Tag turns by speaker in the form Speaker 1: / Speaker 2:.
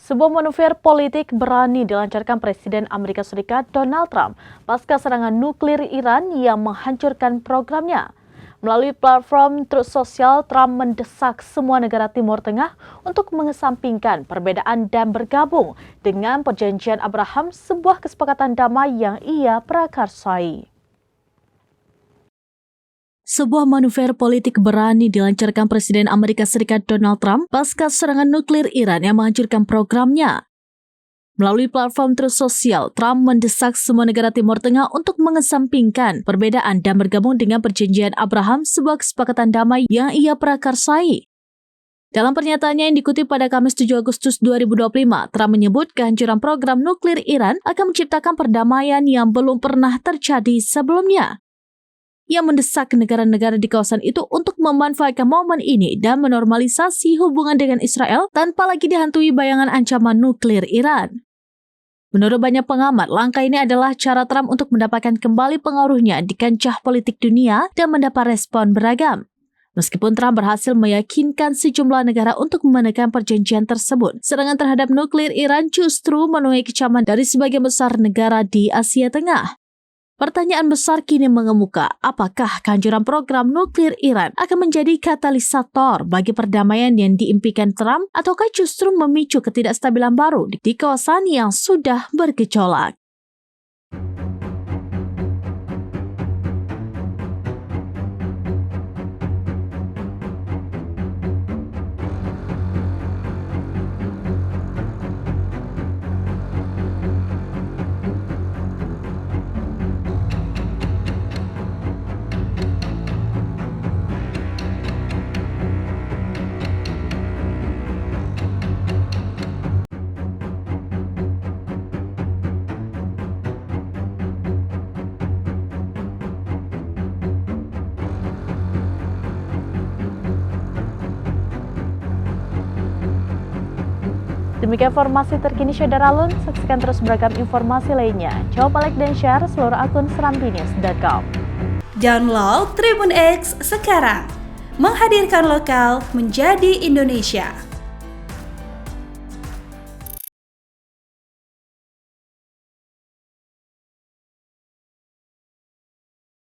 Speaker 1: Sebuah manuver politik berani dilancarkan Presiden Amerika Serikat Donald Trump pasca serangan nuklir Iran yang menghancurkan programnya. Melalui platform Truth Social, Trump mendesak semua negara Timur Tengah untuk mengesampingkan perbedaan dan bergabung dengan Perjanjian Abraham, sebuah kesepakatan damai yang ia prakarsai. Sebuah manuver politik berani dilancarkan Presiden Amerika Serikat Donald Trump pasca serangan nuklir Iran yang menghancurkan programnya. Melalui platform Truth Social, Trump mendesak semua negara Timur Tengah untuk mengesampingkan perbedaan dan bergabung dengan Perjanjian Abraham, sebuah kesepakatan damai yang ia prakarsai. Dalam pernyataannya yang dikutip pada Kamis 7 Agustus 2025, Trump menyebut kehancuran program nuklir Iran akan menciptakan perdamaian yang belum pernah terjadi sebelumnya. Ia mendesak negara-negara di kawasan itu untuk memanfaatkan momen ini dan menormalisasi hubungan dengan Israel tanpa lagi dihantui bayangan ancaman nuklir Iran. Menurut banyak pengamat, langkah ini adalah cara Trump untuk mendapatkan kembali pengaruhnya di kancah politik dunia dan mendapat respon beragam. Meskipun Trump berhasil meyakinkan sejumlah negara untuk menekan perjanjian tersebut, serangan terhadap nuklir Iran justru menuai kecaman dari sebagian besar negara di Asia Tengah. Pertanyaan besar kini mengemuka, apakah kehancuran program nuklir Iran akan menjadi katalisator bagi perdamaian yang diimpikan Trump ataukah justru memicu ketidakstabilan baru di kawasan yang sudah bergejolak? Demikian informasi terkini Syederalun, saksikan terus beragam informasi lainnya. Coba like dan share seluruh akun serambinews.com.
Speaker 2: Download Tribun X sekarang, menghadirkan lokal menjadi Indonesia.